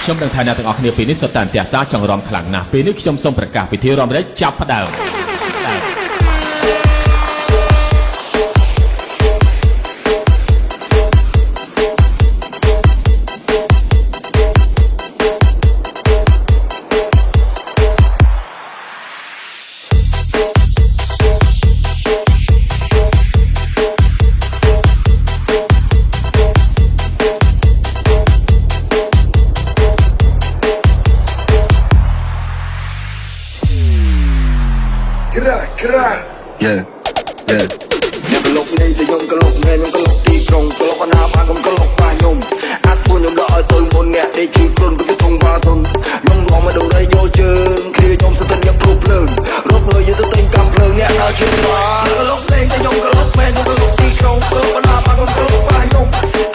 ខ្ញុំនឹងថាអ្នកទាំងអស់គ្នាពេលនេះសុទ្ធតែអន្ទះសារចង់រំខ្លាំងណាស់ពេលនេះខ្ញុំសូមប្រកាសពិធីរំលែកចាប់ផ្ដើមYeah, yeah. អ្នកក្លុកនេះទៅខ្ញុំក្លុកមែនខ្ញុំក្លុកទីក្រុងក្លុកណាបានខ្ញុំក្លុកបាខ្ញុំអាចពួកខ្ញុំដកឲ្យទៅមុនអ្នកដេកជឿគ្រុនពីធំបាសុនខ្ញុំរងមកដល់យកជើងគ្រាខ្ញុំស្ទើរខ្ញុំព្រុសភ្លើងរកលុយទៅទិញកាំភ្លើងអ្នកដល់ជឿស្វាក្លុកនេះទៅខ្ញុំក្លុកមែនខ្ញុំក្លុកទីក្រុងក្លុកណាបានខ្ញុំក្លុកបាខ្ញុំ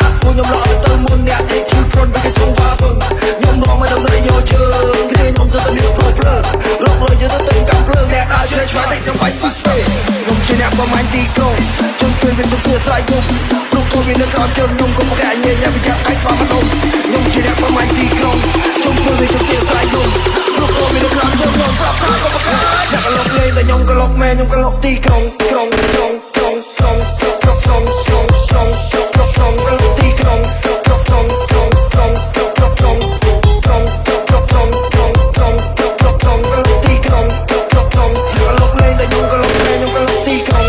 អាចពួកខ្ញុំដកឲ្យទៅមុនអ្នកដេកជឿគ្រុនពីធំបាសុនខ្ញុំរងមកដល់យកជើងគ្រាខ្ញុំស្ទើរខ្ញុំព្រុសភ្លើងរកលុយទៅទិញកាំភ្លើងអ្នកដល់ជឿស្វាតែខ្ញុំបាច់ពីសេខ្ញុំជាអ្នកប្រមាញ់ទីក្រុងជន់ពេលវិញទៅស្រ័យខ្ញុំព្រោះខ្លួនមាននៅក្រោមជើងខ្ញុំកុំប្រកែកញ៉ែញ៉ាំប្រយ័ត្នឯងស្វាមកខ្ញុំជាអ្នកប្រមាញ់ទីក្រុងជន់ពេលវិញទៅស្រ័យខ្ញុំព្រោះខ្លួនមាននៅក្រោមជើងខ្ញុំស្រាប់ថាកុំប្រកែកអ្នកក្លុកលេងតែខ្ញុំក្លុកមែនខ្ញុំក្លុកទីក្រុងក្រុងក្រុងក្រុងក្រុងក្រុងក្រុងក្រុងក្រុងក្រុងក្រុងក្លុកទីក្រុងក្រុងក្រុងក្រុងក្រុងក្រុងក្រុងក្រុងក្រុងក្រុងក្រុងក្រុងក្រុងក្រុងក្រុងក្លុកទីក្រុងក្រុងក្រុងក្លុកលេងតែខ្ញុំក្លុកមែនខ្ញុំក្លុកទីក្រុង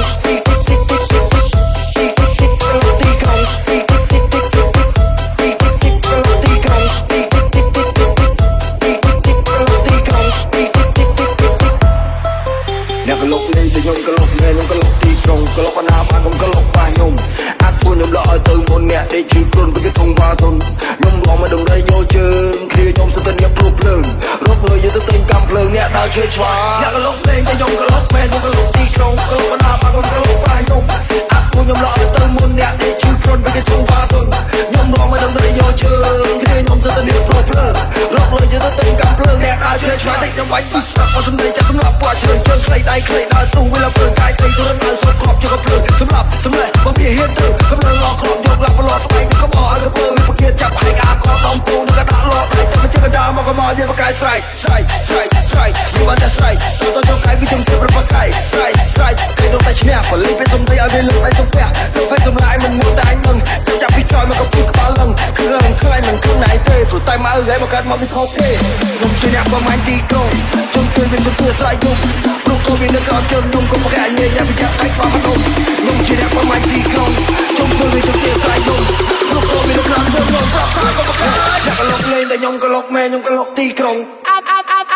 ខ្ញុំក្លុកមែនខ្ញុំក្លុកទីក្រុងក្លុកណាបានខ្ញុំក្លុកបាខ្ញុំអាចពួកខ្ញុំដកឲ្យទៅមុនអ្នកដេកជឿគ្រុនពីធំបាសុនខ្ញុំរងមកដល់យកជើងគ្រាខ្ញុំស្ទើរខ្ញុំព្រុសភ្លើងរកលុយទៅទិញកាំភ្លើងអ្នកដល់ជឿឆ្វាអ្នកក្លុកលេងតែខ្ញុំក្លុកមែនខ្ញុំក្លុកទីក្រុងក្លុកណាបានខ្ញុំក្លុកបាខ្ញុំអាចពួកខ្ញុំដកឲ្យទៅមុនអ្នកដេកជឿគ្រុនពីធំបាសុនខ្ញុំរងមកដល់យកជើងគ្រាខ្ញុំស្ទើរខ្ញុំព្រុសភ្លើងរកលុយទៅទិញកាំភ្លើងអ្នកដល់ជឿឆ្វាតែខ្ញុំបាច់ពីស្រាប់មកសម្លេងចាក់សម្រាប់ពួកជើងជើងខ្លីដៃខ្លីដល់ទូវាភ្លើងកាយត្រីទូរត់ដល់សុខគ្រប់ជាកំភ្លើងសម្រាប់សម្លេងមកវាហ៊ានទៅកំភ្លើងឡោគ្រប់យកឡាប់ប្រឡោស្បែកកំអស់ឲ្យកំភ្លើងវាប្រគៀនចាប់ហើយអាកោដំពូនឹងក៏ដាក់ឡោដៃទៅជិះកណ្ដាលមកកំអស់វាប្រកាយស្រ័យស្រ័យស្រ័យស្រ័យវាបានតែស្រ័យទៅចុងកាយវាជំទាវប្រកាយស្រ័យស្រ័យគេនោះតែឈ្នះពលិពេលសំដីឲ្យវាលឹងដៃសំពះទៅហ្វេសំឡាយមិនមួយតែអញនឹងចាប់ពីចយមកកំពុះក្បាលលឹងគឺរំខ្លាញ់មិនខ្លួនឯងទេព្រោះតែមកអើហើយមកកាត់មកពីខុសទេខ្ញុំជាអ្នកប្រមាញ់ទីក្រុងជន់ពេលវាជំទាវស្រ័យខ្ញុំព្រោះខ្លួនវានៅក្រោមជើងខ្ញុំកុំប្រកែកញ៉ែញ៉ាំប្រយ័ត្នឯងស្វាមកខ្ញុំជាអ្នកប្រមាញ់ទីក្រុងជុំពលវាជំទាវស្រ័យខ្ញុំព្រោះខ្លួនវានៅក្រោមជើងខ្ញុំស្រាប់ថាកុំប្រកែកអ្នកក្លុកលេងតែខ្ញុំក្លុកមែនខ្ញុំក្លុកទីក្រុង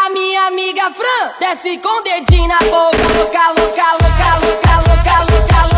A minha amiga Fran desce com dedinho na boca, louca, louca, louca, louca, louca, louca,